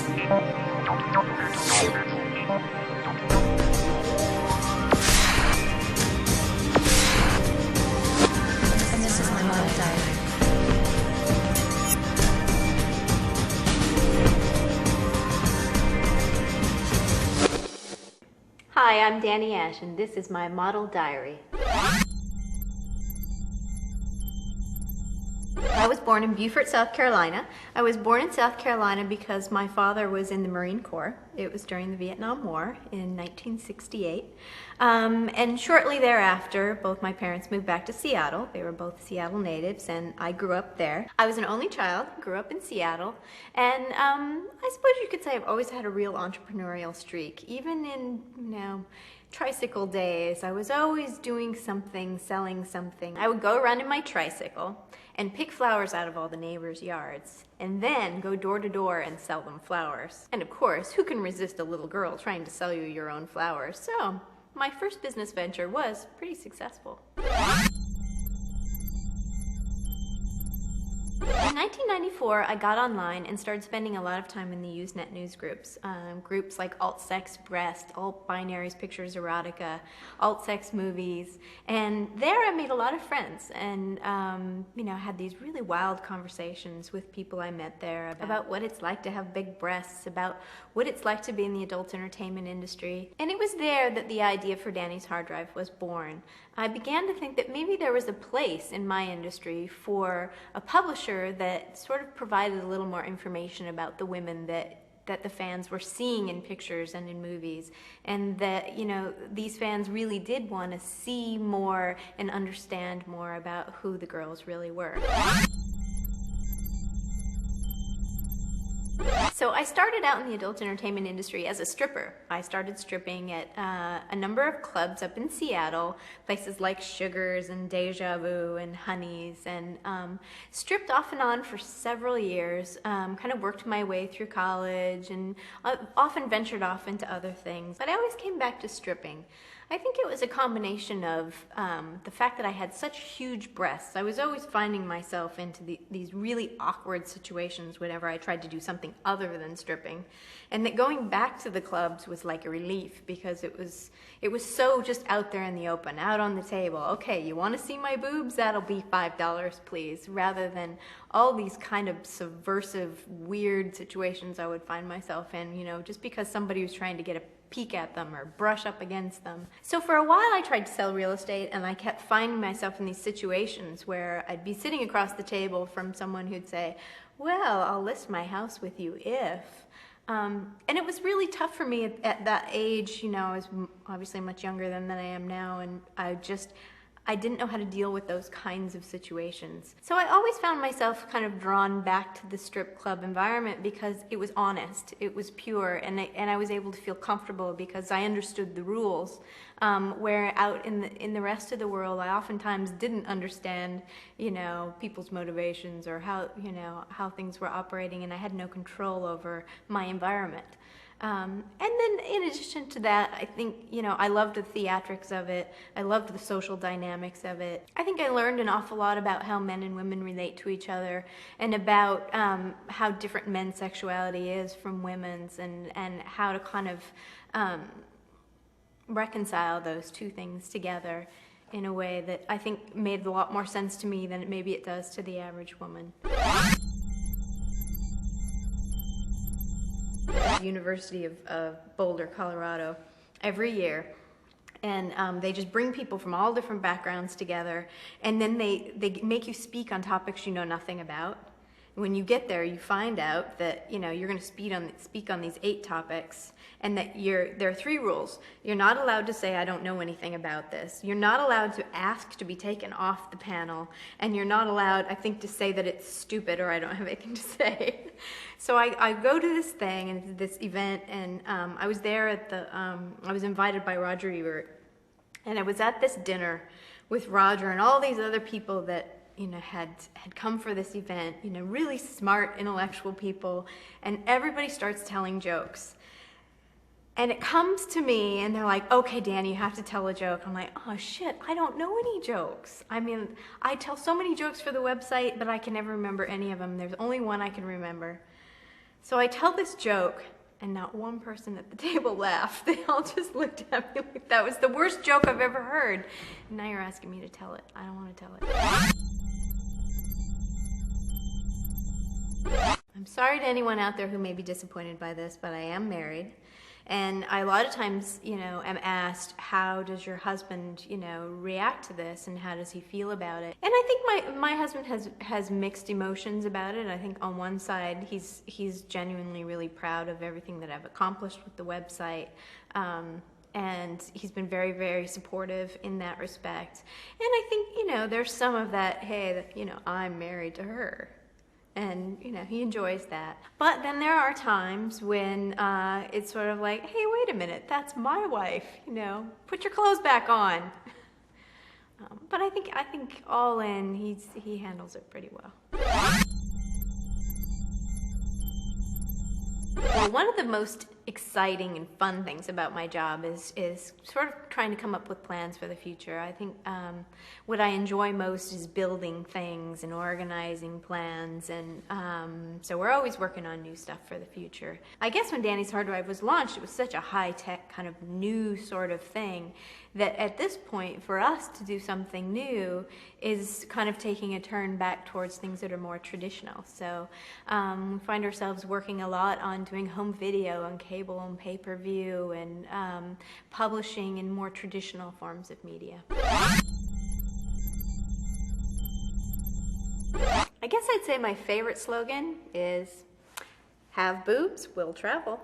And this is my model diary. Hi, I'm Danni Ashe, and this is my model diary. I was born in Beaufort, South Carolina. I was born in South Carolina because my father was in the Marine Corps. It was during the Vietnam War in 1968. And shortly thereafter, both my parents moved back to Seattle. They were both Seattle natives, and I grew up there. I was an only child, grew up in Seattle, and I suppose you could say I've always had a real entrepreneurial streak. Even in, tricycle days, I was always doing something, selling something. I would go around in my tricycle and pick flowers out of all the neighbors' yards, and then go door to door and sell them flowers. And of course, who can resist a little girl trying to sell you your own flowers? So, my first business venture was pretty successful. In 1994, I got online and started spending a lot of time in the Usenet news groups. Groups like Alt-Sex Breast, Alt-Binaries Pictures Erotica, Alt-Sex Movies. And there I made a lot of friends and, had these really wild conversations with people I met there about what it's like to have big breasts, about what it's like to be in the adult entertainment industry. And it was there that the idea for Danni's Hard Drive was born. I began to think that maybe there was a place in my industry for a publisher that sort of provided a little more information about the women that the fans were seeing in pictures and in movies, and that, these fans really did want to see more and understand more about who the girls really were. So I started out in the adult entertainment industry as a stripper. I started stripping at a number of clubs up in Seattle, places like Sugars and Deja Vu and Honeys, and stripped off and on for several years, kind of worked my way through college and often ventured off into other things. But I always came back to stripping. I think it was a combination of the fact that I had such huge breasts. I was always finding myself into these really awkward situations whenever I tried to do something other than stripping. And that going back to the clubs was like a relief, because it was so just out there in the open, out on the table. Okay, you want to see my boobs? That'll be $5, please. Rather than all these kind of subversive, weird situations I would find myself in, just because somebody was trying to get a peek at them or brush up against them. So for a while I tried to sell real estate, and I kept finding myself in these situations where I'd be sitting across the table from someone who'd say, well, I'll list my house with you if. And it was really tough for me at that age. I was obviously much younger than I am now, and I didn't know how to deal with those kinds of situations. So I always found myself kind of drawn back to the strip club environment because it was honest, it was pure, and I was able to feel comfortable because I understood the rules. Where out in the rest of the world, I oftentimes didn't understand, people's motivations or how things were operating, and I had no control over my environment. And then in addition to that, I think, I loved the theatrics of it. I loved the social dynamics of it. I think I learned an awful lot about how men and women relate to each other, and about how different men's sexuality is from women's, and how to kind of reconcile those two things together in a way that I think made a lot more sense to me than maybe it does to the average woman. At the University of Boulder, Colorado, every year, and they just bring people from all different backgrounds together, and then they make you speak on topics you know nothing about. When you get there, you find out that you're going to speak on these 8 topics, and that there are 3 rules. You're not allowed to say, I don't know anything about this. You're not allowed to ask to be taken off the panel, and you're not allowed, I think, to say that it's stupid or I don't have anything to say. So I go to this thing and this event, and I was there at I was invited by Roger Ebert, and I was at this dinner with Roger and all these other people that had come for this event, really smart, intellectual people, and everybody starts telling jokes. And it comes to me, and they're like, okay, Danni, you have to tell a joke. I'm like, oh shit, I don't know any jokes. I mean, I tell so many jokes for the website, but I can never remember any of them. There's only one I can remember. So I tell this joke, and not one person at the table laughed. They all just looked at me like that was the worst joke I've ever heard. And now you're asking me to tell it. I don't want to tell it. I'm sorry to anyone out there who may be disappointed by this, but I am married. And I, a lot of times, am asked, how does your husband, react to this, and how does he feel about it? And I think my husband has mixed emotions about it. I think on one side, he's genuinely really proud of everything that I've accomplished with the website. And he's been very, very supportive in that respect. And I think, there's some of that, hey, I'm married to her. And, he enjoys that. But then there are times when it's sort of like, hey, wait a minute, that's my wife, put your clothes back on. But I think all in, he handles it pretty well. Well, one of the most exciting and fun things about my job is sort of trying to come up with plans for the future. I think what I enjoy most is building things and organizing plans, and so we're always working on new stuff for the future. I guess when Danni's Hard Drive was launched, it was such a high-tech kind of new sort of thing that at this point, for us to do something new is kind of taking a turn back towards things that are more traditional. So we find ourselves working a lot on doing home video on cable and pay-per-view, and publishing in more traditional forms of media. I guess I'd say my favorite slogan is, have boobs, will travel.